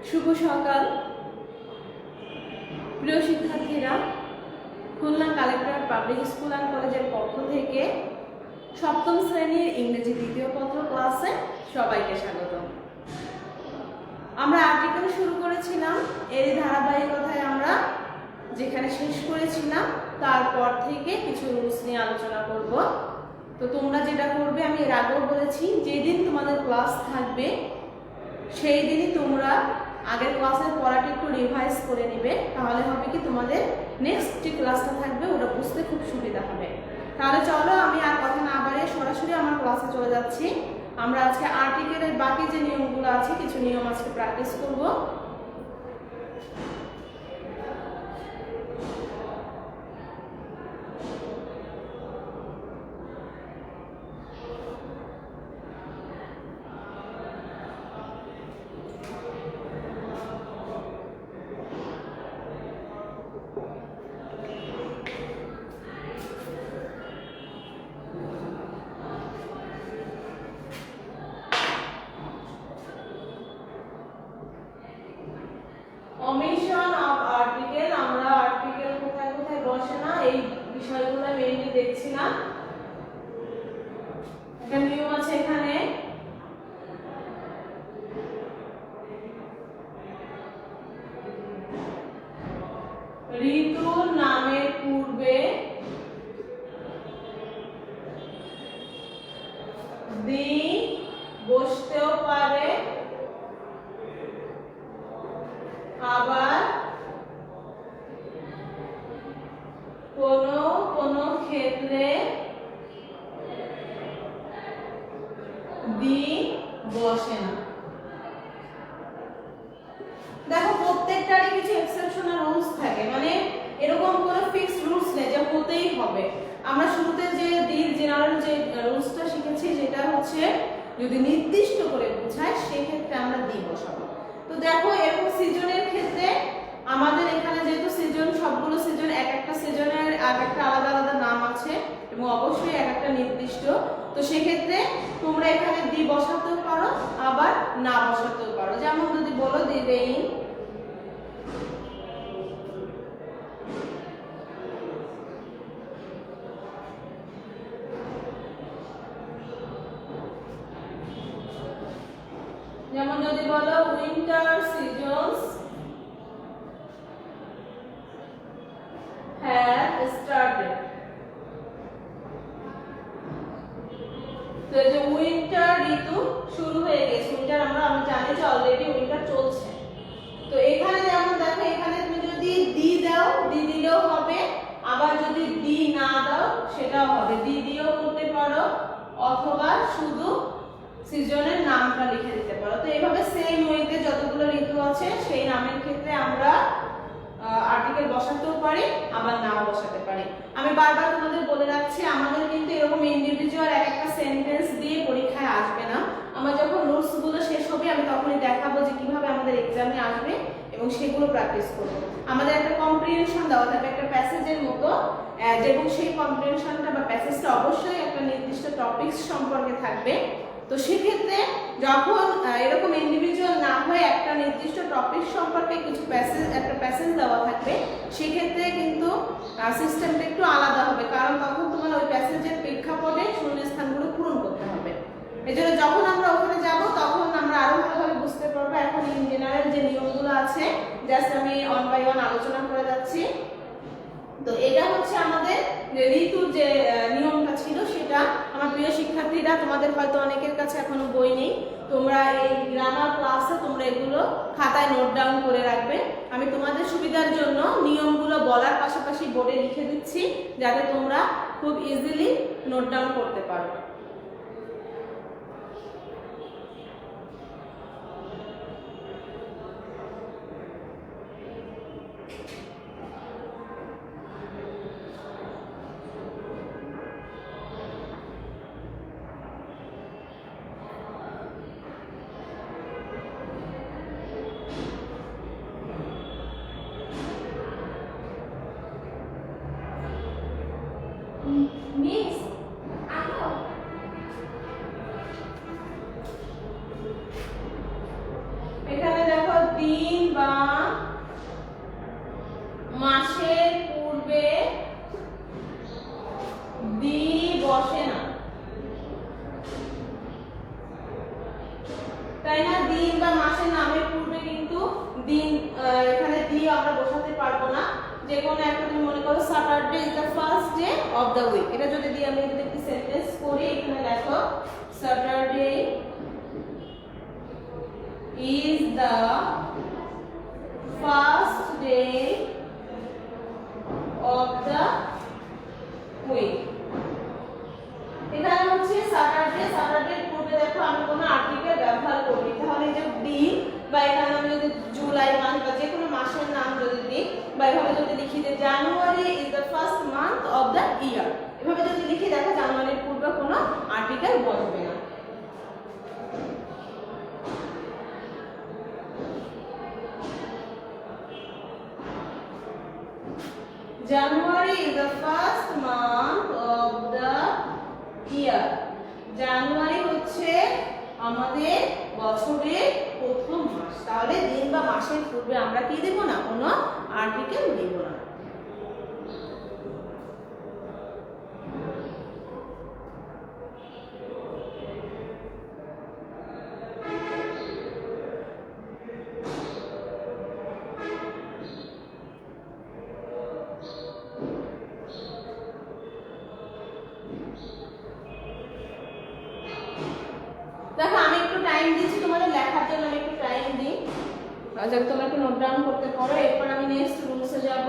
শুভ সকাল প্রিয় শিক্ষার্থীরা, Khulna collectorate public school and কলেজের পক্ষ থেকে সপ্তম শ্রেণীর ইংরেজি দ্বিতীয় পত্র ক্লাসে সবাইকে স্বাগত। আমরা আর্টিকেল শুরু করেছিলাম, এরই ধারাবাহিকতায় আমরা যেখানে শেষ করেছিলাম তারপর থেকে কিছু রুলস নিয়ে আলোচনা করব। তো তোমরা যেটা করবে, আমি এর আগেও বলেছি, যেদিন তোমাদের ক্লাস থাকবে সেই দিনই তোমরা আগের ক্লাসের পড়াটা একটু রিভাইজ করে নেবে। তাহলে হবে কি, তোমাদের নেক্সট যে ক্লাসটা থাকবে ওটা বুঝতে খুব সুবিধা হবে। তাহলে চলো, আমি আর কথা না বাড়িয়ে সরাসরি আমার ক্লাসে চলে যাচ্ছি। আমরা আজকে আর্টিকেলের বাকি যে নিয়মগুলো আছে, কিছু নিয়ম আজকে প্র্যাকটিস করব। omission of article, আমরা আর্টিকেল কোথায় কোথায় বসে না এই বিষয়গুলো মেইনলি দেখছিলাম। একটা নিয়ম আছে এখানে, ঋতুর নামের পূর্বে দি বসতেও পারে, আবার কোনো ক্ষেত্রে দি বসে না। দেখো, প্রত্যেকটারই কিছু এক্সেপশনাল রুলস থাকে, মানে এরকম কোনো ফিক্সড রুলস নেই যে হতেই হবে। আমরা শুরুতে যে দির জেনারেল যে রুলসটা শিখেছি, যেটা হচ্ছে যদি নির্দিষ্ট করে বোঝায় সেক্ষেত্রে আমরা দি বসাবো। তো দেখো, এরকম সিজনের ক্ষেত্রে আমাদের এখানে যেহেতু সিজন, সবগুলো সিজন, এক একটা সিজনের এক একটা আলাদা আলাদা নাম আছে এবং অবশ্যই এক একটা নির্দিষ্ট। তো সেক্ষেত্রে তোমরা এখানে দি বসাতেও পারো, আবার না বসাতেও পারো। যেমন যদি বলো দি রেইন, যেমন যদি বলো উইন্টার সিজনস হ্যাভ স্টার্টেড। তো এই যে উইন্টার ঋতু শুরু হয়ে গেছে, উইন্টার আমরা জানি যে অলরেডি উইন্টার চলছে। তো এখানে যেমন দেখো, এখানে তুমি যদি দি দাও, দি দিলেও হবে, আবার যদি দি না দাও সেটাও হবে। দি দিয়েও করতে পারো, অথবা শুধু সিজনের নামটা লিখে দিতে পারো। তো এইভাবে সেম ওয়েতে যতগুলো ঋতু আছে সেই নামের ক্ষেত্রে আমরা আর্টিকেল বসাতেও পারি, আবার নাও বসাতে পারি। আমি বারবার তোমাদের বলে রাখছি, আমাদের কিন্তু এরকম ইন্ডিভিজুয়াল এক একটা সেন্টেন্স দিয়ে পরীক্ষায় আসবে না। আমরা যখন রুলস গুলো শেষ হবে আমি তখনই দেখাবো যে কিভাবে আমাদের এক্সামে আসবে এবং সেগুলো প্র্যাকটিস করব। আমাদের একটা কম্প্রিহেনশন দেওয়া থাকবে একটা প্যাসেজের মতো, এবং সেই কম্প্রিহেনশনটা বা প্যাসেজটা অবশ্যই একটা নির্দিষ্ট টপিকস সম্পর্কে থাকবে। তো সেক্ষেত্রে যখন এরকম ইন্ডিভিজুয়াল না হয়ে একটা নির্দিষ্ট টপিক সম্পর্কে কিছু একটা প্যাসেজ দেওয়া থাকবে, সেক্ষেত্রে কিন্তু সিস্টেমটা একটু আলাদা হবে, কারণ তখন তোমার ওই প্যাসেজের প্রেক্ষাপটে শূন্যস্থানগুলো পূরণ করতে হবে। এজন্য যখন আমরা ওখানে যাব তখন আমরা আরো ভালোভাবে বুঝতে পারবো। এখন ইন জেনারেল যে নিয়মগুলো আছে জাস্ট আমি ওয়ান বাই ওয়ান আলোচনা করে যাচ্ছি। তো এটা হচ্ছে আমাদের যে ঋতুর যে নিয়মটা ছিল সেটা। আমার প্রিয় শিক্ষার্থীরা, তোমাদের হয়তো অনেকের কাছে এখনো বই নেই, তোমরা এই গ্রামার ক্লাসে তোমরা এগুলো খাতায় নোট ডাউন করে রাখবে। আমি তোমাদের সুবিধার জন্য নিয়মগুলো বলার পাশাপাশি বোর্ডে লিখে দিচ্ছি, যাতে তোমরা খুব ইজিলি নোট ডাউন করতে পারো। Miss, I know. তাই না? দিন বা মাসের নামের পূর্বে কিন্তু দিন এখানে দিয়ে আমরা বসাতে পারবো না। যে কোনো একটা তুমি মনে করো Saturday is the first day of the week, এটা যদি দিয়ে আমি যদি একটি সেন্টেন্স করি, এখানে লেখো Saturday is the first day of the week. এখানে হচ্ছে স্যাটারডে, স্যাটারডের পূর্বে দেখো আমি কোনো আর্টিকেল ব্যবহার করি, তাহলে এই যে দিন বা এখানে আমি যদি জুলাই মাস বা যে কোনো মাসের নাম যদি দিই বা এভাবে যদি লিখি যে January is the first month of the year, এভাবে যদি লিখি দেখো জানুয়ারির পূর্বে কোনো আর্টিকেল বসবে না। January is the first month of the year. জানুয়ারি হচ্ছে আমাদের বছরের প্রথম মাস, তাহলে দিন বা মাসের পূর্বে আমরা কি দেব না, কোনো আর্টিকেল দেব না। দেখো আমি একটু টাইম দিচ্ছি তোমাদের লেখার জন্য, আমি একটু টাইম দিই যাতে তোমরা একটু নোট ডাউন করতে পারো, এরপর আমি নেক্সট রুলসে যাব।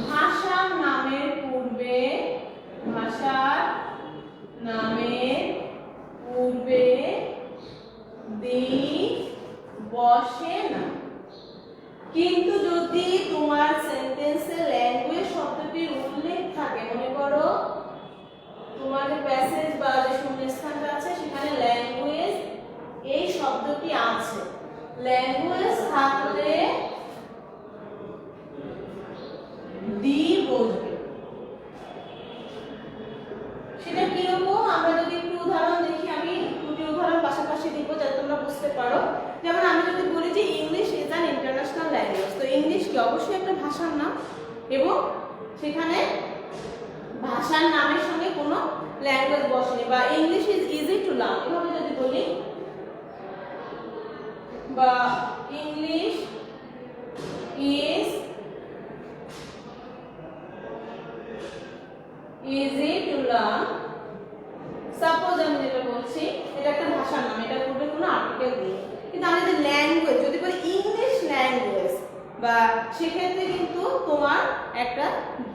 ভাষার নামের পূর্বে, ভাষার নামের পূর্বে দি বসে না, কিন্তু যদি তোমার সেন্টেন্সে ল্যাঙ্গুয়েজ শব্দটির উল্লেখ থাকে, মনে করো তোমার যে প্যাসেজ বা যে শূন্যস্থানটা আছে সেখানে ল্যাঙ্গুয়েজ এই শব্দটি আছে, ল্যাঙ্গুয়েজ থাকলে দি বসবে। সেটা কিরকম আমরা যদি একটু উদাহরণ দেখি, আমি দুটি উদাহরণ পাশাপাশি দিব যাতে তোমরা বুঝতে পারো। যেমন আমি যদি বলি যে English is an international language, তো ইংলিশ কি অবশ্যই একটা ভাষার নাম এবং সেখানে ভাষার নামের সঙ্গে কোনো ল্যাঙ্গুয়েজ বসেনি। বা English is easy to learn, এভাবে যদি বলি, বা English is easy to learn, suppose আমি যেটা বলছি এটা একটা ভাষার নাম, এটার পূর্বে কোনো আর্টিকেল নেই। কিন্তু আমি যদি ল্যাঙ্গুয়েজ যদি বলি ইংলিশ ল্যাঙ্গুয়েজ, বা সেক্ষেত্রে কিন্তু তোমার একটা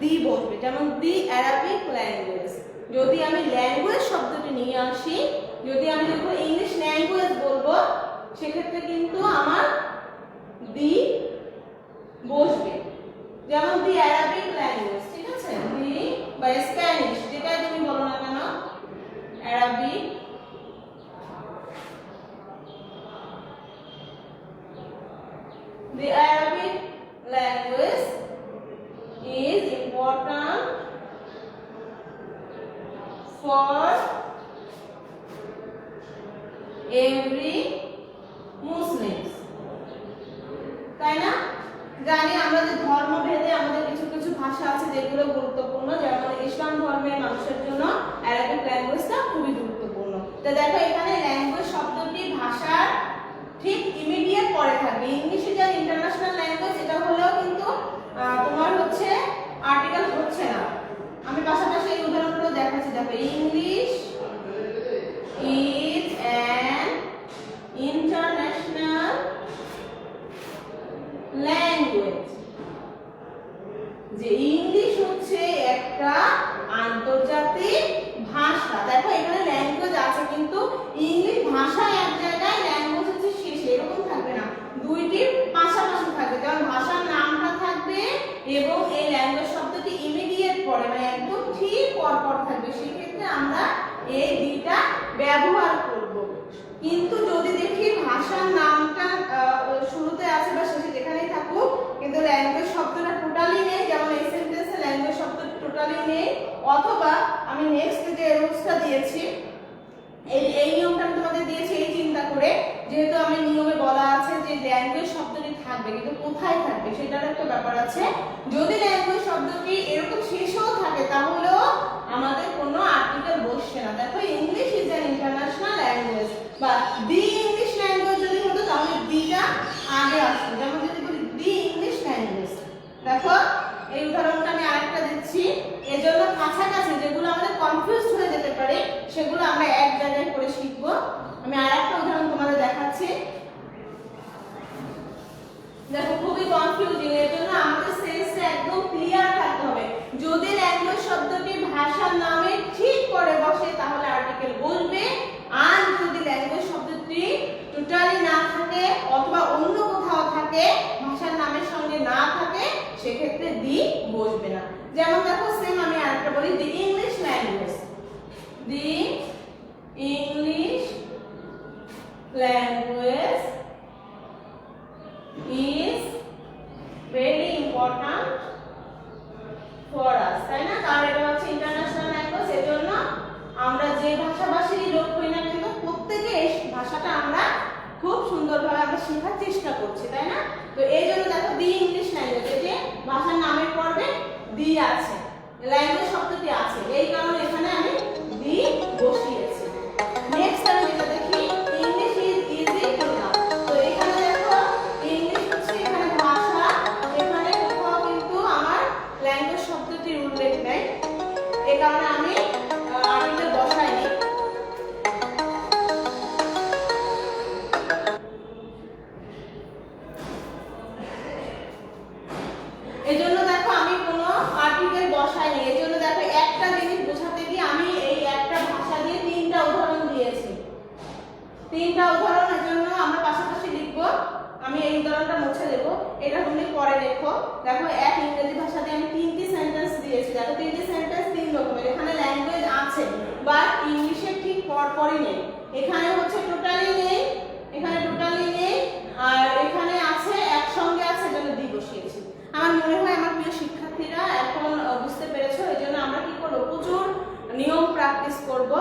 দি বসবে, যেমন দি অ্যারাবিক ল্যাঙ্গুয়েজ। যদি আমি ল্যাঙ্গুয়েজ শব্দটি নিয়ে আসি, যদি আমি যখন ইংলিশ ল্যাঙ্গুয়েজ বলবো সেক্ষেত্রে কিন্তু আমার দি বসবে, যেমন দি অ্যারাবিক ল্যাঙ্গুয়েজ, ঠিক আছে, দি বা স্প্যানিশ যেটাই তুমি বলো না কেন, Arabic the Arabic language is important for every Muslims, তাই না? জানি আমরা যে ধর্মভেদে আমাদের কিছু কিছু ভাষা আছে যেগুলো গুরুত্বপূর্ণ, যেমন ইসলাম ধর্মের মানুষের জন্য অ্যারাবিক ল্যাঙ্গুয়েজটা খুবই গুরুত্বপূর্ণ। তো দেখো এখানে ল্যাঙ্গুয়েজ শব্দটি ভাষার ঠিক ইমিডিয়েট পরে থাকবে। ইংলিশ ইজ ইন্টারন্যাশনাল ল্যাঙ্গুয়েজ, এটা হলেও কিন্তু তোমার হচ্ছে আর্টিকেল হচ্ছে না। আমি পাশাপাশি এই উদাহরণগুলো দেখাচ্ছি। দেখো English is an international language, যে ইংলিশ হচ্ছে একটা আন্তর্জাতিক ভাষা। দেখো এখানে ল্যাঙ্গুয়েজ আছে কিন্তু ইংলিশ ভাষা এক জায়গায়, ল্যাঙ্গুয়েজ হচ্ছে শেষে, এরকম থাকবে না, দুইটি পাশাপাশি থাকবে, যেমন ভাষার নামটা থাকবে এবং এই ল্যাঙ্গুয়েজ শব্দটি ইমিডিয়েট পরে, মানে একদম ঠিক পরপর থাকবে, সেক্ষেত্রে আমরা এই দুইটা ব্যবহার করব। কিন্তু যদি দেখি ভাষার নামটা শুরুতে আছে বা শেষে যেখানেই থাকুক কিন্তু ল্যাঙ্গুয়েজ শব্দটা টোটালি নেই, যেমন এই সেন্টেন্সে ল্যাঙ্গুয়েজ শব্দটা টোটালি নেই, অথবা আমি নেক্সট যে রুলসটা দিয়েছি এই নিয়মটা আমি তোমাদের যেহেতু আমি নিয়মে বলা আছে যে ল্যাঙ্গুয়েজ শব্দটি থাকবে, কিন্তু কোথায় থাকবে সেটার একটা ব্যাপার আছে। যদি ল্যাঙ্গুয়েজ শব্দটি এরকম শেষেও থাকে তাহলেও আমাদের কোনো আর্টিকেল বসছে না। দেখো English is an international language, বা দি ইংলিশ ল্যাঙ্গুয়েজ যদি হতো তাহলে দিটা আগে আসতো। যেমন যদি বলি দি ইংলিশ ল্যাঙ্গুয়েজ, দেখো এই উদাহরণটা আমি আরেকটা দিচ্ছি। এজন্য কাছাকাছি যেগুলো আমাদের কনফিউজ হয়ে যেতে পারে সেগুলো আমরা এক জায়গায় করে শিখবো। আমি আরেকটা উদাহরণ তোমাদের দেখাচ্ছি। দেখো খুবই কনফিউজিং, এর জন্য আমাদের সেন্সটা একদম ক্লিয়ার থাকতে হবে। যদি ল্যাঙ্গুয়েজ শব্দটি ভাষার নামে ঠিক করে বসে তাহলে আর্টিকেল বসবে, আর যদি ল্যাঙ্গুয়েজ শব্দটি টোটালি না থাকে অথবা অন্য কোথাও থাকে, ভাষার নামের সঙ্গে না থাকে, সেক্ষেত্রে দি বসবে না। যেমন দেখো সেম আমি আরেকটা বলি, the English language, the English language is very important for us, তাই না? কারণ এটা হচ্ছে ইন্টারন্যাশনাল ল্যাঙ্গুয়েজ, এজন্য আমরা যে ভাষাভাষীরই লোক হই না কিন্তু প্রত্যেকে এই ভাষাটা আমরা খুব সুন্দরভাবে আমরা শেখার চেষ্টা করছি, তাই না? তো এই জন্য দেখো দি ইংলিশ ল্যাঙ্গুয়েজ, এই যে ভাষার নামের পর্বে দি আছে, ল্যাঙ্গুয়েজ শব্দটি আছে, এই কারণে এখানে আমি দি বসিয়েছি। নেক্সট আমি যেটা দেখি, English is easy to learn. তো এখানে দেখো ইংলিশ হচ্ছে এখানে ভাষা, এখানে কোথাও কিন্তু আমার ল্যাঙ্গুয়েজ শব্দটির উল্লেখ নেই, এই কারণে আমি আর্টিকেল বসাইনি। এজন্য দেখো আমি কোনো আর্টিকেল বসাইনি। এজন্য দেখো একটা জিনিস বোঝাতে গিয়ে আমি এই একটা ভাষা দিয়ে তিনটা উদাহরণ দিয়েছি। তিনটা উদাহরণের জন্য আমরা পাশাপাশি লিখবো। আমি এই উদাহরণটা মুছে দেবো, এটা তুমি পরে দেখো। দেখো এক ইংরেজি ভাষা দিয়ে আমি তিনটি সেন্টেন্স দিয়েছি। দেখো তিনটি সেন্টেন্স তিন রকমের, এখানে ল্যাঙ্গুয়েজ আছে বাট ইংলিশে ঠিক পরপরই নেই। এখানে হচ্ছে টোটালি নেই, এখানে টোটালি নেই, আর এখানে আছে একসঙ্গে আছে, এজন্য দি বসিয়েছি। আমার মনে হয় আমার প্রিয় শিক্ষার্থীরা এখন বুঝতে পেরেছো। এই জন্য আমরা কি করবো, প্রচুর নিয়ম প্র্যাকটিস করব,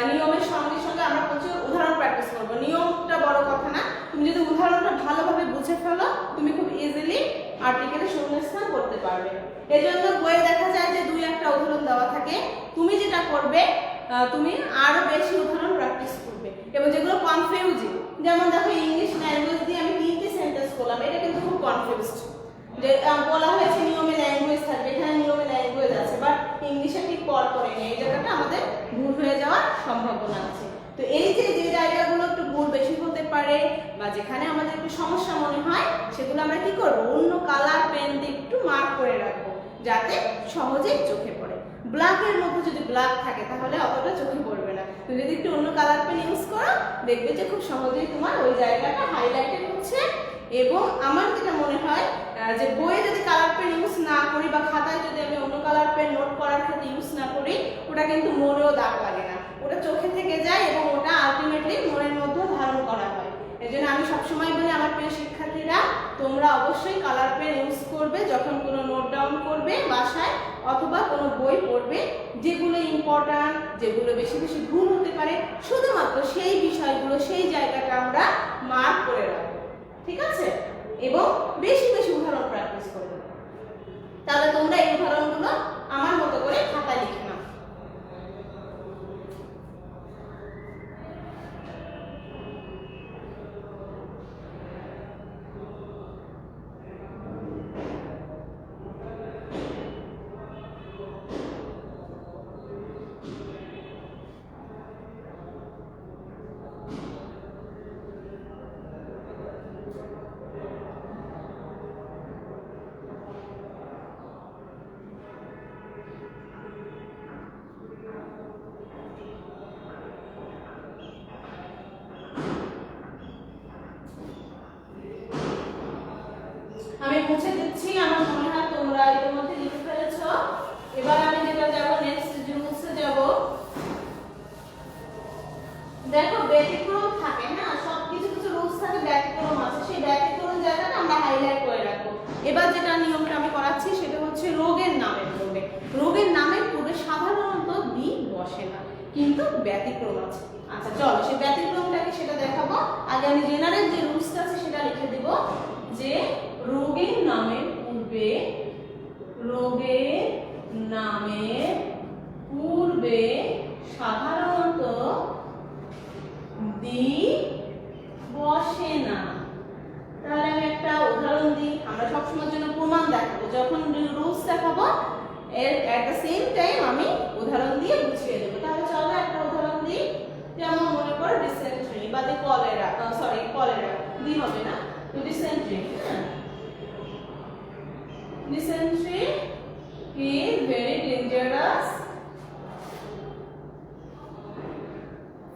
নিয়মের সঙ্গে সঙ্গে আমরা প্রচুর উদাহরণ প্র্যাকটিস করব। নিয়মটা বড় কথা না, তুমি যদি উদাহরণটা ভালোভাবে বুঝে ফেলো তুমি খুব ইজিলি আর্টিকেলে শূন্যস্থান করতে পারবে। এজন্য বইয়ে দেখা যায় যে দুই একটা উদাহরণ দেওয়া থাকে, তুমি যেটা করবে তুমি আরো বেশি উদাহরণ প্র্যাকটিস করবে, এবং যেগুলো কনফিউজিং, যেমন দেখো ইংলিশ ল্যাঙ্গুয়েজ দিয়ে আমি তিনটি সেন্টেন্স করলাম, এটা কিন্তু খুব কনফিউজড। যে বলা হয়েছে নিয়মে ল্যাঙ্গুয়েজ থাকবে, এখানে নিয়মে ল্যাঙ্গুয়েজ আছে বাট ইংলিশে ঠিক পর পরে নেই, এই জায়গাটা আমাদের ভুল হয়ে যাওয়ার সম্ভাবনা আছে। তো এই যে যে জায়গাগুলো একটু ভুল বেশি হতে পারে বা যেখানে আমাদের একটু সমস্যা মনে হয়, সেগুলো আমরা কি করব, অন্য কালার পেন দিয়ে একটু মার্ক করে রাখবো যাতে সহজেই চোখে পড়ে। ব্ল্যাকের মধ্যে যদি ব্ল্যাক থাকে তাহলে অতটা চোখে পড়বে না, তুমি যদি একটু অন্য কালার পেন ইউজ করো দেখবে যে খুব সহজেই তোমার ওই জায়গাটা হাইলাইটেড হচ্ছে। এবং আমার যেটা মনে হয় যে বইয়ে যদি কালার পেন ইউজ না করি বা খাতায় যদি আমি অন্য কালার পেন নোট করার ক্ষেত্রে ইউজ না করি, ওটা কিন্তু মনেও দাগ লাগে না, ওটা চোখে থেকে যায় এবং ওটা আলটিমেটলি মনের মধ্যে ধারণ করা হয়। এই জন্য আমি সবসময় বলি আমার প্রিয় শিক্ষার্থীরা, তোমরা অবশ্যই কালার পেন ইউজ করবে যখন কোনো নোট ডাউন করবে বাসায় অথবা কোনো বই পড়বে। যেগুলো ইম্পর্ট্যান্ট, যেগুলো বেশি বেশি ভুল হতে পারে, শুধুমাত্র সেই বিষয়গুলো সেই জায়গাটা আমরা মার্ক করে রাখবো, ঠিক আছে? এবং বেশি বেশি উদাহরণ প্র্যাকটিস করবে, তাহলে তোমরা এই উদাহরণগুলো আমার মতো করে খাতায় লিখে নাও। আমি মুছে দিচ্ছি, আমার মনে হয় তোমরা এর মধ্যে লিখে ফেলেছো। এবার আমি যেটা যাব নেক্সট রুলসে যাব। দেখো ব্যতিক্রম থাকে না, সব কিছু কিছু রুলস থাকে, ব্যতিক্রম আছে, সেই ব্যতিক্রম জায়গাটা আমরা হাইলাইট করে রাখবো। এবার যেটা নিয়মটা আমি করাচ্ছি সেটা হচ্ছে রোগের নামের পূর্বে, রোগের নামের পূর্বে সাধারণত দি বসে না, কিন্তু ব্যতিক্রম আছে। আচ্ছা চলো সেই ব্যতিক্রমটাকে সেটা দেখাবো। আর আগে আমি জেনারেল যে রুলসটা আছে সেটা লিখে দিব যে রোগের নামের পূর্বে সাধারণত দি বসে না। তাহলে আমি একটা উদাহরণ দিই, আমরা সবসময়ের জন্য প্রমাণ দেখাবো, যখন রুলস দেখাবো এর এট দ্য সেম টাইম আমি উদাহরণ দিয়ে বুঝিয়ে দেবো। তাহলে চলো একটা উদাহরণ দিই, যেমন মনে করো ডিসেন্ট্রি বা কলেরা, কলেরা দি হবে না, তো dysentery. Dysentery is very dangerous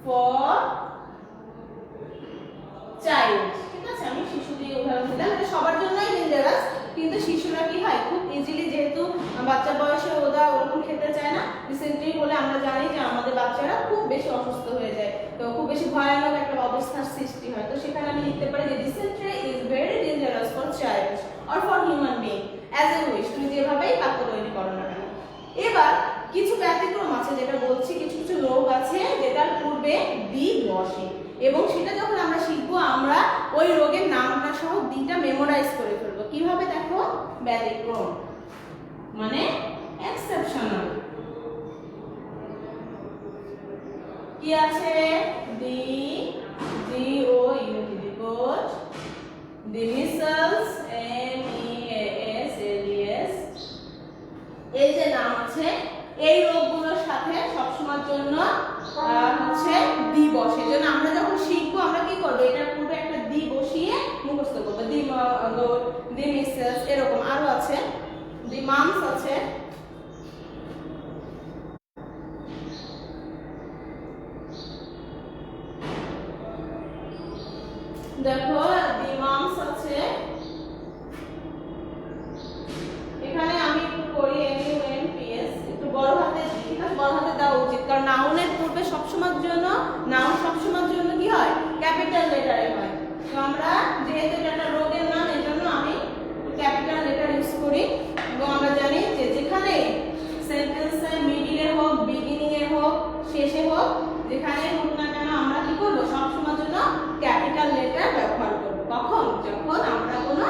for child। ঠিক আছে, আমি শিশু দিয়ে উদাহরণ দিলাম, এটা সবার জন্যই ডেঞ্জারাস, কিন্তু শিশুরা কি হয় খুব ইজিলি, যেহেতু বাচ্চা বয়সে ওরা ওরকম খেতে চায় না, ডিসেন্ট্রি বলে আমরা জানি যে আমাদের বাচ্চারা খুব বেশি অসুস্থ হয়ে যায়, তো খুব বেশি ভয়ানক একটা অবস্থার সৃষ্টি হয়। তো সেখানে আমি লিখতে পারি যে dysentery is very dangerous for child or for human being as a wish. তুমি যেভাবেই বাক্য তৈরি করো না কেন। এবার কিছু ব্যতিক্রম আছে, যেটা বলছি কিছু কিছু রোগ আছে যেটার পূর্বে দি বসে, এবং সেটা যখন আমরা শিখবো আমরা ওই রোগের নামটা সহ দিটা মেমোরাইজ করে ফেলবো। কিভাবে দেখো, ব্যতিক্রম মানে এক্সেপশনাল। কি আছে, দি জি ও ইউ টি কোজ, দি মিসেলস MEASLES, এই যে নাম আছে, এই রোগগুলোর সাথে সবসময়ের জন্য হচ্ছে দি বসে। জন্য আমরা যখন শিখবো আমরা কি করবো, এটার পূর্বে একটা দি বসিয়ে মুখস্থ করবো। দি মিসেলস, এরকম আরো আছে, দি মামস আছে, দেখো দি মামস আছে। এখানে আমি একটু করি MUNPS, একটু বড় হাতে, ঠিক আছে, বড় হাতে দেওয়া উচিত, কারণ নাউনের পূর্বে সবসময়ের জন্য, নাউন সবসময়ের জন্য কি হয়, ক্যাপিটাল লেটারে হয়। তো আমরা যেহেতু এটা একটা রোগের নাম, এর জন্য আমি ক্যাপিটাল লেটার ইউজ করি। এবং আমরা জানি যে যেখানে সেন্টেন্সের মিডিলে হোক, বিগিনিং এ হোক, শেষে হোক, যেখানে হোক না কেন আমরা কি করবো, সবসময়ের জন্য ক্যাপিটাল লেটার ব্যবহার করবো। কখন, যখন আমরা কোনো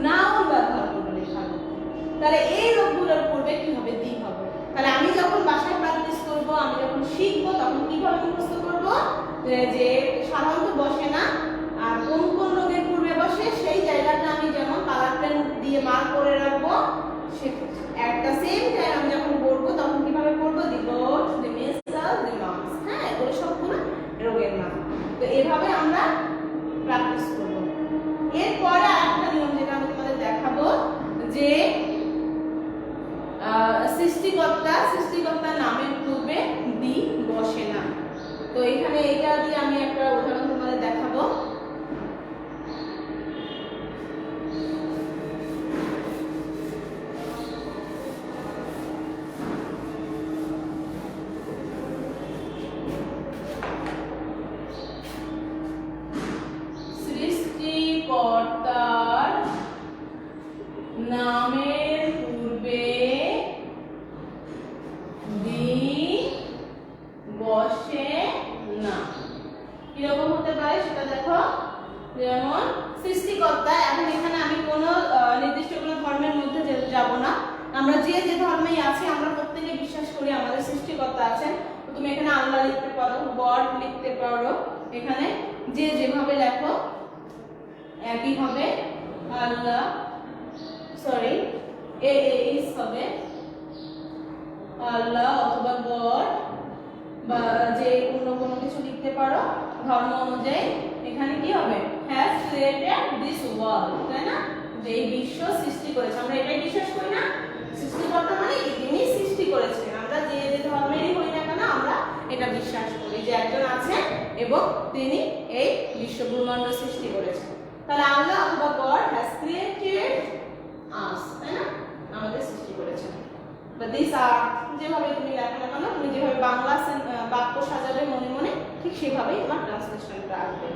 নাউন ব্যবহার করবো লেখার। তাহলে এই রোগগুলোর পূর্বে কি হবে, দি হবে। তাহলে আমি যখন বাসায় প্র্যাকটিস করব, আমি যখন শিখবো, তখন কিভাবে মুখস্থ করবো, যে সাধারণত বসে না, আর কোন কোন রোগের পূর্বে বসে সেই জায়গাটা আমি যেমন কালার পেন দিয়ে মার্ক করে রাখবো। এট দ্য সেম টাইম আমি যখন পড়বো তখন কিভাবে পড়বো, দি গোট, দি মিসেলস, দি মামস, হ্যাঁ, এগুলো সবগুলো রোগের নাম। তো এভাবে আমরা প্র্যাকটিস করবো। এরপরে আরেকটা নিয়ম যেটা আমি তোমাদের দেখাবো, যে সৃষ্টিকর্তা নামের পূর্বে দি বসে না। তো এখানে এটা দিয়ে আমি একটা উদাহরণ তোমাদের দেখাবো। সৃষ্টিকর্তার নামের পূর্বে দি বসে না। কিরকম হতে পারে সেটা দেখো, যেমন সৃষ্টিকর্তা, এখন এখানে আমি কোনো নির্দিষ্ট কোনো ধর্মের মধ্যে যাব না, আমরা যে যে ধর্মেই আছি আমরা প্রত্যেকে বিশ্বাস করি আমাদের সৃষ্টিকর্তা আছেন। তো তুমি এখানে আল্লাহ লিখতে পারো, গড লিখতে পারো, এখানে যে যেভাবে লেখো একই হবে, আল্লাহ, সরি ইস হবে আল্লাহ অথবা গড, বা যে অন্য কোনো কিছু লিখতে পারো ধর্ম অনুযায়ী। এখানে কি হবে, হ্যাজ ক্রিয়েটেড দিস ওয়ার্ল্ড, তাই না, যে এই বিশ্ব সৃষ্টি করেছে। আমরা এটাই বিশ্বাস করি না, সৃষ্টিকর্তা মানে তিনি সৃষ্টি করেছেন। আমরা যে যে ধর্মেরই হই না কেন আমরা এটা বিশ্বাস করি যে একজন আছেন এবং তিনি এই বিশ্ব ব্রহ্মাণ্ড সৃষ্টি করেছেন। তাহলে আল্লাহ অথবা গড হ্যাজ ক্রিয়েটেড আস, তাই না, আমাদের সৃষ্টি করেছেন। বা দিস আর, যেভাবে তুমি লেখো না কেন, তুমি যেভাবে বাংলা বাক্য সাজাবে মনে মনে, ঠিক সেভাবেই তোমার ট্রান্সলেশনটা আসবে।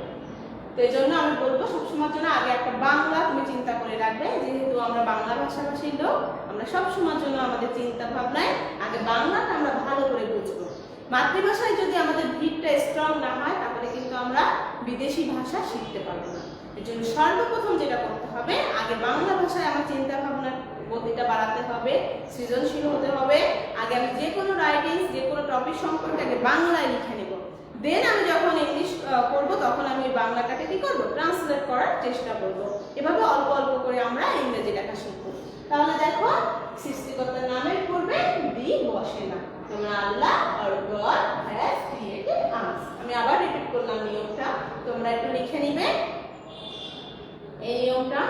তো এই জন্য আমি বলবো সবসময়ের জন্য আগে একটা বাংলা তুমি চিন্তা করে রাখবে, যেহেতু আমরা বাংলা ভাষাভাষীর লোক, আমরা সবসময়ের জন্য আমাদের চিন্তা ভাবনায় আগে বাংলাটা আমরা ভালো করে বুঝবো। মাতৃভাষায় যদি আমাদের ভিতটা স্ট্রং না হয় তাহলে কিন্তু আমরা বিদেশি ভাষা শিখতে পারবো না। এর জন্য সর্বপ্রথম যেটা করতে হবে, আগে বাংলা ভাষায় আমার চিন্তা ভাবনা গতিটা বাড়াতে হবে, সৃজনশীল হতে হবে। আগে আমি যে কোনো রাইটিংস, যে কোনো টপিক সম্পর্কে আগে বাংলায় লিখে নেব। দেন আমি যখন ইংলিশ করব তখন আমি বাংলাটাকে কি করব, ট্রান্সলেট করার চেষ্টা করব। এভাবে অল্প অল্প করে আমরা ইংরেজি লেখা শিখব। তাহলে দেখো, সৃষ্টিকর্তার নামের পূর্বে দি বসে না, তোমরা আল্লাহ or God has created us। আমি আবার রিপিট করলাম নিয়মটা, তোমরা একটু লিখে নিবে এই নিয়মটা।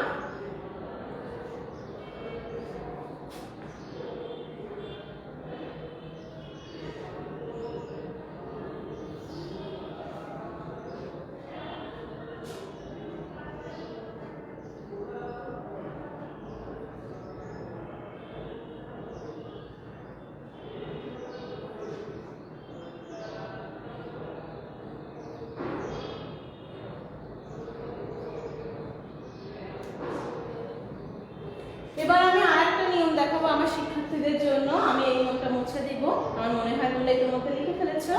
এবার আমি আরেকটা নিয়ম দেখাবো আমার শিক্ষার্থীদের জন্য। আমি এই নিয়মটা মুছে দিব, আমার মনে হয় তোমরা এর মধ্যে লিখে ফেলেছো।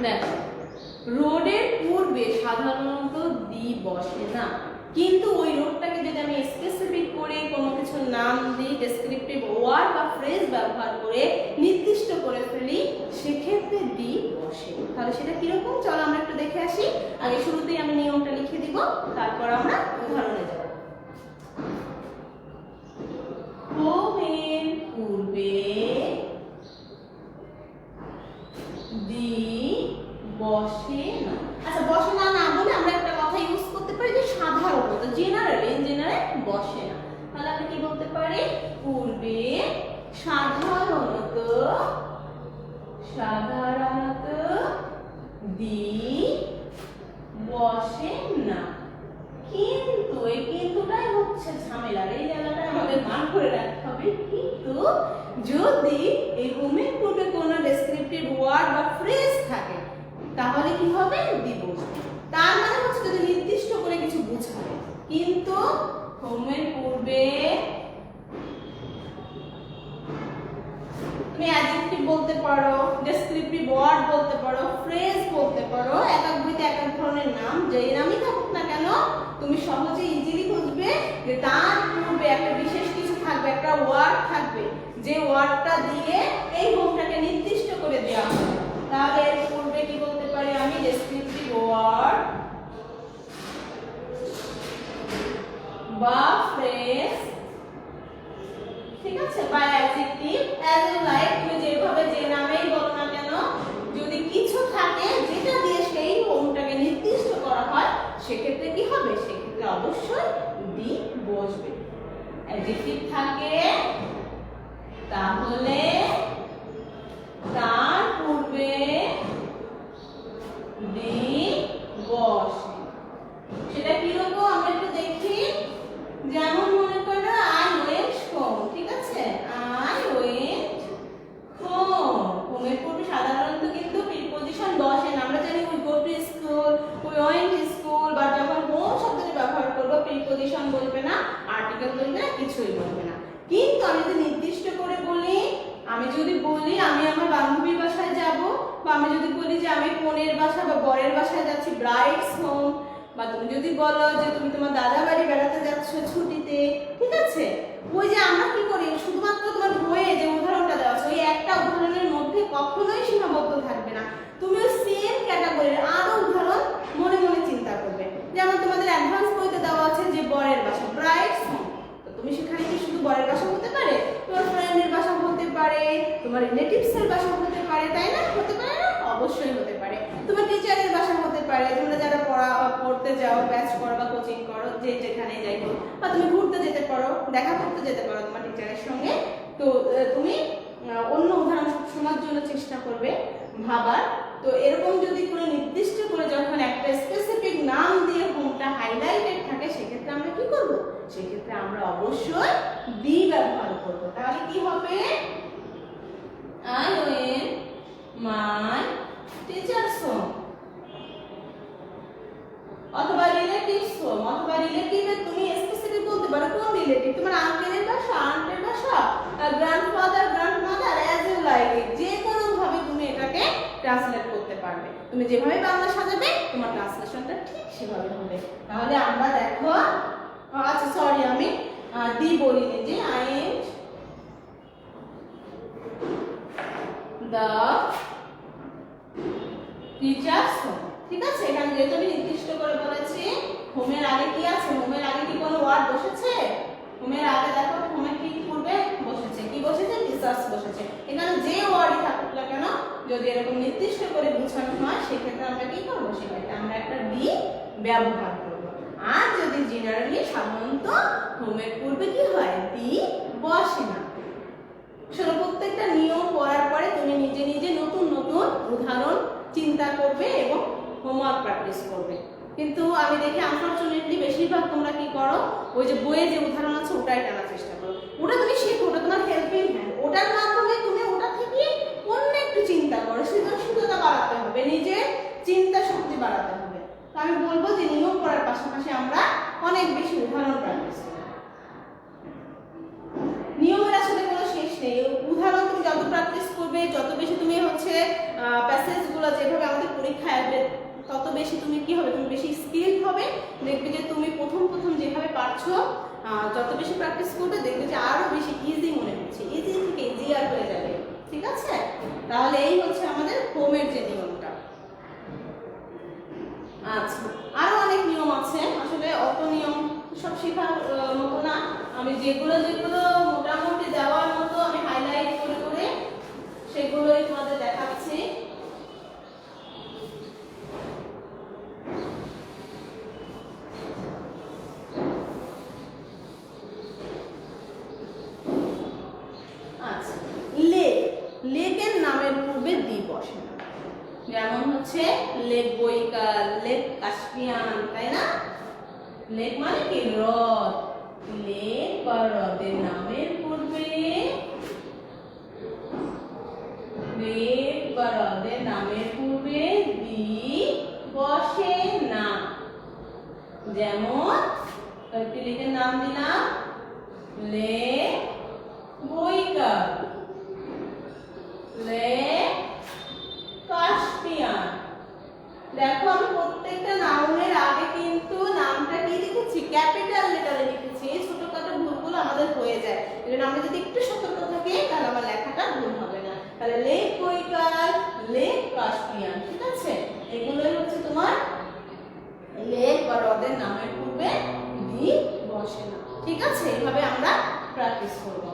দেখো, রোডের পূর্বে সাধারণত দি বসে না, কিন্তু ওই রোডটাকে যদি আমি স্পেসিফিক করে কোনো কিছু নাম দিই, ডেসক্রিপটিভ ওয়ার্ড বা ফ্রেজ ব্যবহার করে নির্দিষ্ট করে ফেলি, সেক্ষেত্রে দি বসে। তাহলে সেটা কিরকম, চলো আমরা একটু দেখে আসি। আগে শুরুতেই আমি নিয়মটা লিখে দিব, তারপর আমরা উদাহরণে যাব। হোমের পূর্বে দি বসে না। আচ্ছা, বসে না না বলে আমরা একটা কথা ইউজ করতে পারি যে সাধারণত, জেনারেল, ইন জেনারেল বসে না। তাহলে আমরা কি বলতে পারি, পূর্বে সাধারণত দি বসে না। কিন্তু এই কিন্তুটাই হচ্ছে ঝামেলার, এই জায়গাটা আমাদের মান করে রাখতে হবে। কিন্তু যদি এই হোমের পূর্বে কোনো ডেসক্রিপটিভ ওয়ার্ড বা ফ্রেজ থাকে তাহলে কি হবে, দি বসবে। তার মানে হচ্ছে যদি নির্দিষ্ট করে কিছু বোঝাবে। কিন্তু হোমের পূর্বে তুমি অ্যাডজেক্টিভ বলতে পারো, ডেসক্রিপটিভ ওয়ার্ড বলতে পারো, ফ্রেজ বলতে পারো, এক এক বইতে এক এক ধরনের নাম, যেই নামই থাকুক না কেন তুমি সহজে ইজিলি বুঝবে যে তার পূর্বে একটা বিশেষ কিছু থাকবে, একটা ওয়ার্ড থাকবে, যে ওয়ার্ডটা দিয়ে এই হোমটাকে নির্দিষ্ট করে দেওয়া হবে। তাহলে এর পূর্বে কি বলতে পারি আমি, ডেসক্রিপটিভ ওয়ার্ড বা ফ্রেজ, ঠিক আছে, বা অ্যাডজেক্টিভ, অ্যাজ ইন লাইক, তুমি যেভাবে যে নামেই বলো না কেন, যদি কিছু থাকে যেটা দিয়ে সেই হোমটাকে নির্দিষ্ট করা হয়, সেক্ষেত্রে কি হবে, সেক্ষেত্রে অবশ্যই দি বসবে। অ্যাডজেক্টিভ থাকে তাহলে তার পূর্বে দি বসে। সেটা কিরকম আমরা একটু দেখি। যেমন মনে করো আই ওয়েন্ট হোম, ঠিক আছে, আই ওয়েন্ট হোম। হোমের পূর্বে সাধারণত কিন্তু প্রিপজিশন বসে না। আমরা জানি we go to school, we went school, বা যখন হোম শব্দটি ব্যবহার করব প্রিপজিশন বলবে না, আর্টিকেল বলবে না, কিছুই বলবে না। কিন্তু আমি যদি নির্দিষ্ট করে বলি, আমি যদি বলি আমি আমার বান্ধবীর বাসায় যাব, বা আমি যদি বলি যে আমি বোনের বাসা বা বরের বাসায় যাচ্ছি, ব্রাইডস হোম, বা তুমি যদি বলো যে তুমি তোমার দাদা বাড়ি বেড়াতে যাচ্ছ ছুটিতে, ঠিক আছে, ওই যে আমরা কি করি, শুধুমাত্র তোমার বইয়ে যে উদাহরণটা দেওয়া আছে ওই একটা উদাহরণের মধ্যে কখনোই সীমাবদ্ধ থাকবে না। তুমি ওই সেম ক্যাটাগরির আরো উদাহরণ মনে মনে চিন্তা করবে। যেমন তোমাদের অ্যাডভান্স বইতে দেওয়া আছে যে বরের বাসা, ব্রাইডস হোম, তো তুমি সেখানে কি শুধু বরের বাসা হতে পারে, তোমার ফ্রেন্ডের বাসা হতে পারে, তোমার রিলেটিভসের বাসা হতে পারে, তাই না, হতে পারে না, অবশ্যই হতে পারে। তোমার টিচারের বাসা হতে পারে, তোমরা যারা পড়তে যাও, ব্যাচ করো বা কোচিং করো, যে যেখানে যাই করো, বা তুমি ঘুরতে যেতে পারো, দেখা করতে যেতে পারো তোমার টিচারের সঙ্গে। তো তুমি অন্য উদাহরণ শোনার জন্য চেষ্টা করবে ভাবার। তো এরকম যদি কোনো নির্দিষ্ট করে যখন একটা স্পেসিফিক নাম দিয়ে হোমটা হাইলাইটেড থাকে, সেক্ষেত্রে আমরা কি করব, সেক্ষেত্রে আমরা অবশ্যই দি ব্যবহার করব। তাহলে কি হবে, I went my teachers home, অথবা রিলেটিভস হোম, অথবা রিলেটিভে তুমি স্পেসিফিক বলতে পারো কোন রিলেটিভ, তোমার তুমি যেভাবে বাংলা সাজাবে তোমার ট্রান্সলেশনটা ঠিক সেভাবে হবে। তাহলে আমরা দেখো, আচ্ছা সরি আমি দি বলিনি, যে I and the teachers home, ঠিক আছে। এখানে যেহেতু আমি নির্দিষ্ট করে বলেছি হোমের আগে কি আছে, হোমের আগে কি কোনো ওয়ার্ড বসেছে? হোমের আগে দেখো হোমে কি পূর্বে বসেছে, কি বসেছে? টিচার্স বসেছে। এখানে যে ওয়ার্ডই থাকুক না কেন যদি এরকম নির্দিষ্ট করে বোঝানো হয় সেক্ষেত্রে আমরা কি করব, সেক্ষেত্রে আমরা একটা দি ব্যবহার করব। আর যদি জেনারেলি সাধারণত হোমের পূর্বে কি হয়, দি বসে না। শোনো, প্রত্যেকটা নিয়ম পড়ার পরে তুমি নিজে নিজে নতুন নতুন উদাহরণ চিন্তা করবে এবং হোমওয়ার্ক প্র্যাকটিস করবে। কিন্তু আমি দেখি আনফরচুনেটলি বেশিরভাগ তোমরা কি করো, ওই যে বইয়ে যে উদাহরণ আছে ওটাই টানার চেষ্টা করো। ওটা তুমি শেখো, ওটা তোমার হেল্পিং হ্যান্ড, ওটার মাধ্যমে তুমি ওটা থেকে অন্য একটু চিন্তা করো, সৃজনশীলতা বাড়াতে হবে, নিজের চিন্তা শক্তি বাড়াতে হবে। তো আমি বলবো যে নিয়ম পড়ার পাশাপাশি আমরা অনেক বেশি উদাহরণ প্র্যাকটিস করি। নিয়মের আসলে কোনো শেষ নেই, উদাহরণ তুমি যত প্র্যাকটিস করবে, যত বেশি তুমি হচ্ছে প্যাসেজগুলো যেভাবে আমাদের পরীক্ষায় আসবে তত বেশি তুমি কি হবে, তুমি বেশি স্কিল হবে। দেখবে যে তুমি প্রথম প্রথম যেভাবে পারছো যত বেশি প্র্যাকটিস করবে দেখবে যে আরো বেশি ইজি মনে হচ্ছে, ইজি থেকে ইজিয়ার হয়ে যাবে, ঠিক আছে। তাহলে এই হচ্ছে আমাদের হোমের যে নিয়মটা। আচ্ছা, আরো অনেক নিয়ম আছে, আসলে অত নিয়ম সব শেখার মতো না। আমি যেগুলো যেগুলো মোটামুটি দেওয়ার মতো আমি হাইলাইট করে করে সেগুলোই তোমাদের দেখাচ্ছি। আচ্ছা, লেক, লেকের নামের পূর্বে দি বসে না। যেমন হচ্ছে লেক বৈকাল, লেক কাস্পিয়ান, তাই না? লেক মানে কি, হ্রদ। লেক বা হ্রদের নামের পূর্বে, লেক বা হ্রদের নামের পূর্বে দি বসে না। যেমন কয়েকটি লেকের নাম দিলাম, লেক বৈকাল, লেক কাস্পিয়ান। দেখো আমি প্রত্যেকটা নাউনের আগে কিন্তু নামটা কি লিখেছি, ক্যাপিটাল লেটারে লিখেছি। এই ছোটখাটো ভুলগুলো আমাদের হয়ে যায়, এজন্য আমরা যদি একটু সতর্ক থাকি তাহলে আমার লেখাটা ভুল হবে না। তাহলে লেক বৈকাল, লেক কাস্পিয়ান, ঠিক আছে। এগুলোই হচ্ছে তোমার লেক বা হ্রদের নামের পূর্বে দি বসে না, ঠিক আছে। এইভাবে আমরা প্র্যাকটিস করব।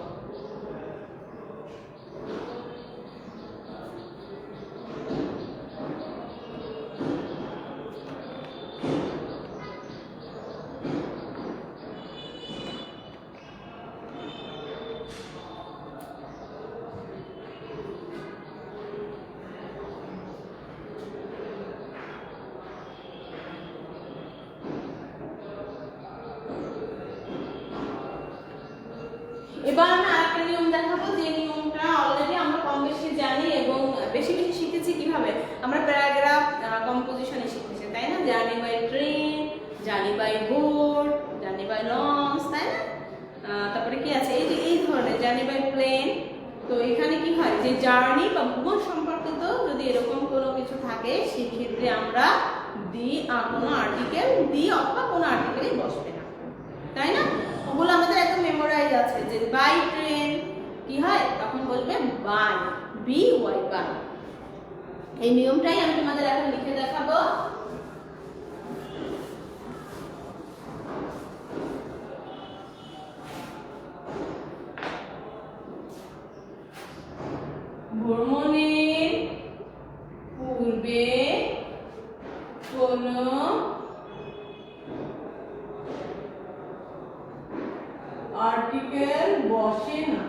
এবার আমি আরেকটা নিয়ম দেখাবো, যে নিয়মটা অলরেডি আমরা কম বেশি জানি এবং বেশি বেশি শিখেছি। কিভাবে আমরা প্যারাগ্রাফ কম্পোজিশনে শিখেছি, তাই না? Journey by train, journey by boat, journey by launch, তাই না? তারপরে কি আছে, এই যে এই ধরনের জার্নি বাই প্লেন। তো এখানে কি হয়, যে জার্নি বা ভ্রমণ সম্পর্কিত যদি এরকম কোনো কিছু থাকে সেক্ষেত্রে আমরা দি কোনো আর্টিকেল, দি অথবা কোনো আর্টিকেলই বসবে না, তাই না? ওগুলো আমাদের একদম মেমোরাইজ আছে, যে বাই ট্রেন কি হয়, তখন বলবে বাই, বি ওয়াই, বাই। এই নিয়মটাই আমি তোমাদের এখন লিখে দেখাবো। ভ্রমণের পূর্বে কোনো আর্টিকেল বসে না।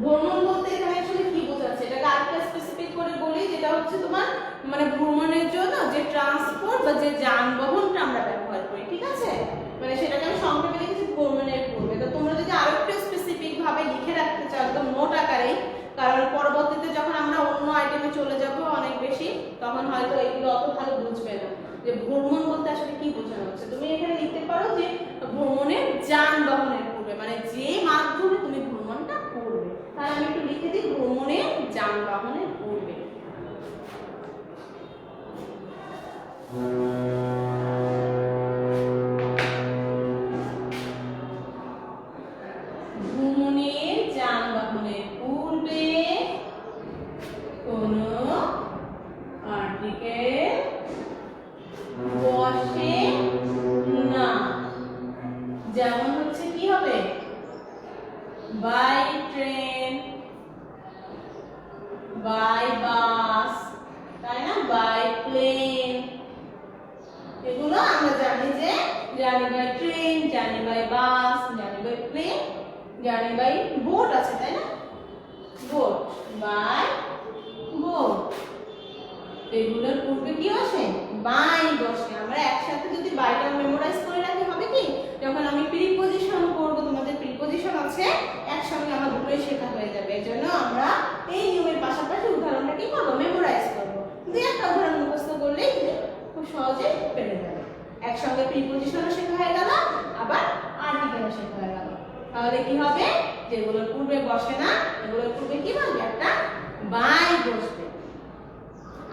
ভ্রমণ বলতে এখানে আসলে কি বোঝাচ্ছে, এটাকে আরেকটা স্পেসিফিক করে বলি, যেটা হচ্ছে তোমার মানে ভ্রমণের জন্য যে ট্রান্সপোর্ট বা যে যানবাহনটা আমরা ব্যবহার করি, ঠিক আছে। মানে সেটাকে আমি সংক্ষেপে লিখেছি ভ্রমণের পূর্বে। তো তোমরা যদি আরো একটু স্পেসিফিক ভাবে লিখে রাখতে চাও একদম নোট আকারে, কারণ পরবর্তীতে যখন আমরা অন্য আইটেমে চলে যাব অনেক বেশি, তখন হয়তো এগুলো অত ভালো বুঝবে না যে ভ্রমণ বলতে আসলে কি বোঝানো হচ্ছে। তুমি এখানে লিখতে পারো যে ভ্রমণের যানবাহনের পূর্বে, মানে যে মাধ্যমে তুমি ভ্রমণটা করবে। তাহলে আমি একটু লিখে দিই ভ্রমণের যানবাহনের যেমন হচ্ছে কি হবে, বাই ট্রেন, বাই বাস, তাই না, বাই প্লেন, এগুলো আমরা জানি যে journey by train, journey by bus, journey by plane, journey by boat আছে, তাই না, বোট, বাই বোট। এগুলোর পূর্বে কি আসে, বাই বসে। আমরা একসাথে যদি বাইটা মেমোরাইজ করে রাখি হবে কি, যখন আমি প্রিপজিশন করব, তোমাদের প্রিপজিশন আছে একসঙ্গে আমার দুটোই শেখা হয়ে যাবে। এজন্য আমরা এই নিয়মের পাশাপাশি উদাহরণটা কি করব, মেমোরাইজ করব। দুই একটা উদাহরণ মুখস্থ করলেই খুব সহজে পেরে যাবে। একসঙ্গে প্রিপজিশনও শেখা হয়ে গেল, আবার আর্টিকেলও শেখা হয়ে গেল। তাহলে কি হবে, যেগুলোর পূর্বে বসে না এগুলোর পূর্বে কি বলবে, একটা বাই বসবে।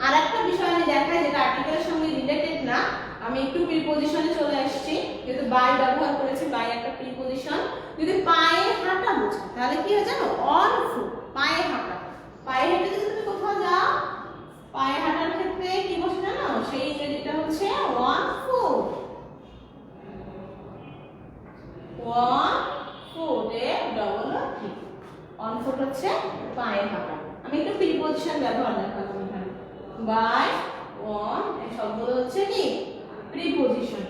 আর একটা বিষয় আমি দেখাই যেটা আর্টিকেলের সঙ্গে রিলেটেড না, আমি একটু প্রিপজিশনে চলে আসছি, যেহেতু বাই ব্যবহার করেছি, বাই একটা প্রিপজিশন। যদি পায়ে হাঁটা বোঝে তাহলে কি হয় জানো, অন ফুট, পায়ে হাঁটা। পায়ে হেঁটে যদি তুমি কোথাও যাও, পায়ে হাঁটার ক্ষেত্রে কি বসে জানো, সেই ইংরেজিটা হচ্ছে on foot. On foot A double T, on foot হচ্ছে পায়ে হাঁটা। আমি একটু প্রিপজিশন ব্যবহার দেখালাম এখানে, বাই, অন, এই সবগুলো হচ্ছে কি প্রিপজিশন।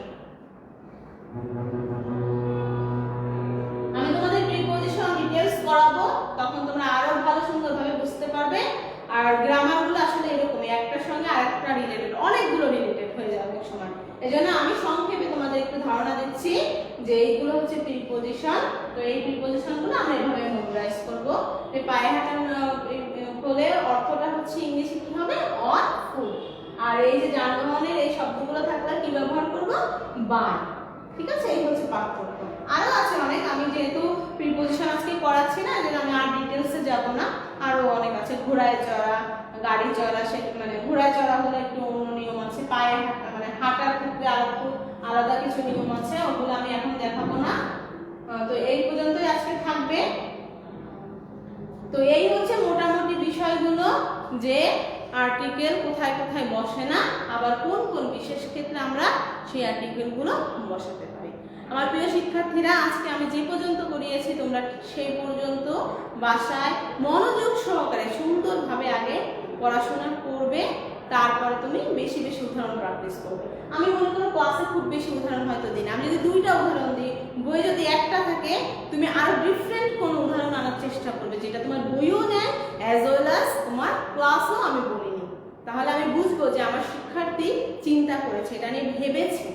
আমি তোমাদের প্রিপজিশন ডিটেইলস করাবো, তখন তোমরা আরো ভালো সুন্দরভাবে বুঝতে পারবে। আর গ্রামারগুলো আসলে এরকমই, একটার সঙ্গে আরেকটা রিলেটেড, অনেকগুলো রিলেটেড হয়ে যাবে এক সময়। এজন্য আমি সংক্ষেপে তোমাদের একটু ধারণা দিচ্ছি যে এইগুলো হচ্ছে প্রিপজিশন। তো এই প্রিপজিশনগুলো আমরা এভাবে মেমোরাইজ করব। এই পায়ে হাঁটা হলে অর্থটা হচ্ছে ইংলিশে কি হবে, অন ফুট। আর এই যে যানবাহনের এই শব্দগুলো থাকলে কি ব্যবহার করব, বাই। ঠিক আছে, এই হচ্ছে পার্থক্য। আরো আছে অনেক, আমি যেহেতু প্রিপজিশন আজকে করাচ্ছি না, এজন্য আমি আর ডিটেইলসে যাব না। আরো অনেক আছে, ঘোড়ায় চড়া, গাড়ি চড়া, সে মানে ঘোড়ায় চড়া হলে একটু অন্য নিয়ম আছে, পায়ে হাঁটা মানে হাঁটার ক্ষেত্রে আর একটু আলাদা কিছু নিয়ম আছে, ওগুলো আমি এখন দেখাবো না। তো এই পর্যন্তই আজকে থাকবে। তো এই হচ্ছে মোটামুটি বিষয়গুলো, যে আর্টিকেল কোথায় কোথায় বসে না, আবার কোন কোন বিশেষ ক্ষেত্রে আমরা সেই আর্টিকেলগুলো বসাতে পারি। আমার প্রিয় শিক্ষার্থীরা, আজকে আমি যে পর্যন্ত করিয়েছি তোমরা সেই পর্যন্ত বাসায় মনোযোগ সহকারে সুন্দরভাবে আগে পড়াশোনা করবে, তারপরে তুমি বেশি বেশি উদাহরণ প্র্যাকটিস করবে। আমি মনে করো ক্লাসে খুব বেশি উদাহরণ হয়তো দিই না, আমি যদি দুইটা উদাহরণ দিই, বই যদি একটা থাকে, তুমি আরো ডিফারেন্ট কোন উদাহরণ আনার চেষ্টা করবে, যেটা তোমার বইও নেয় অ্যাজ ওয়েল অ্যাজ তোমার ক্লাসও আমি বলিনি। তাহলে আমি বুঝবো যে আমার শিক্ষার্থী চিন্তা করেছে, এটা নিয়ে ভেবেছে,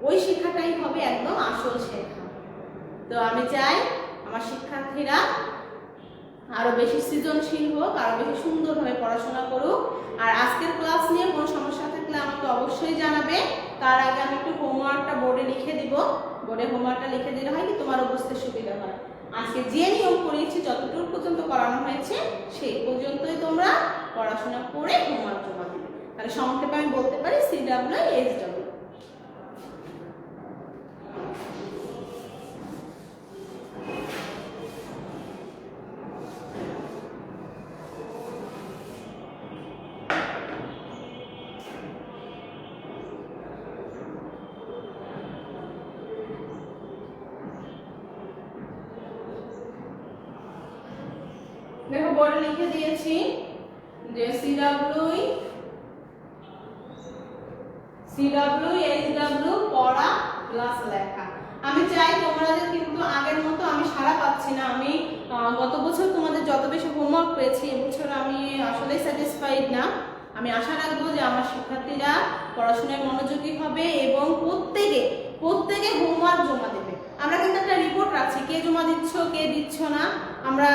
ওই শিক্ষাটাই হবে একদম আসল শেখা। তো আমি চাই আমার শিক্ষার্থীরা আরো বেশি সৃজনশীল হোক, আরো বেশি সুন্দরভাবে পড়াশোনা করুক। আর আজকের ক্লাস নিয়ে কোনো সমস্যা থাকলে আমাকে অবশ্যই জানাবে। তার আগে আমি একটু হোমওয়ার্কটা বোর্ডে লিখে দিব, বোর্ডে হোমওয়ার্কটা লিখে দিলে হয় কি তোমারও বুঝতে সুবিধা হয়। আজকে যে নিয়ম করিয়েছি, যতটুকু পর্যন্ত করানো হয়েছে সেই পর্যন্তই তোমরা পড়াশোনা করে হোমওয়ার্ক জমা দিবে। তাহলে সংক্ষেপে আমি বলতে পারি CWSW। দেখো বোর্ডে লিখে দিয়েছি যে CWSW পড়া প্লাস লেখা। আমি চাই তোমাদের কিন্তু আগের মতো আমি সারা পাচ্ছি না। আমি গত বছর তোমাদের যত বেশি হোমওয়ার্ক পেয়েছি, এবছর আমি আসলে স্যাটিসফাইড না। আমি আশা রাখবো যে আমার শিক্ষার্থীরা পড়াশোনায় মনোযোগী হবে এবং প্রত্যেকে হোমওয়ার্ক জমা দেবে। আমরা কিন্তু একটা রিপোর্ট রাখছি, কে জমা দিচ্ছ কে দিচ্ছ না, আমরা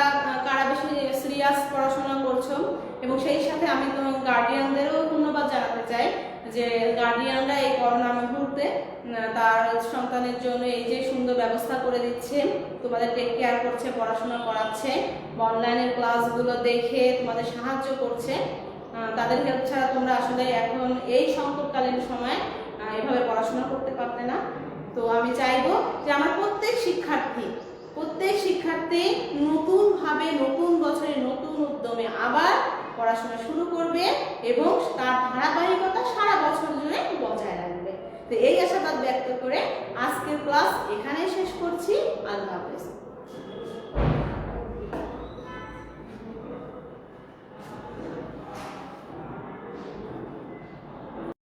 কারা বেশি সিরিয়াস পড়াশোনা করছো। এবং সেই সাথে আমি তো গার্ডিয়ানদেরও ধন্যবাদ জানাতে চাই যে গার্ডিয়ানরা এই করোনা মুহূর্তে তার সন্তানের জন্য এই যে সুন্দর ব্যবস্থা করে দিচ্ছে, তোমাদের টেক কেয়ার করছে, পড়াশোনা করাচ্ছে, অনলাইনের ক্লাসগুলো দেখে তোমাদের সাহায্য করছে। তাদের হেল্প ছাড়া তোমরা আসলে এখন এই সংকটকালীন সময় এভাবে পড়াশোনা করতে পারতে না। তো আমি চাইবো যে আমার প্রত্যেক শিক্ষার্থী নতুনভাবে, নতুন বছরে নতুন উদ্যমে আবার পড়াশোনা শুরু করবে এবং তার ধারাবাহিকতা সারা বছর জুড়ে বজায় রাখবে। তো এই আশা আশীর্বাদ ব্যক্ত করে আজকের ক্লাস এখানে শেষ করছি। আল্লাহ হাফেজ।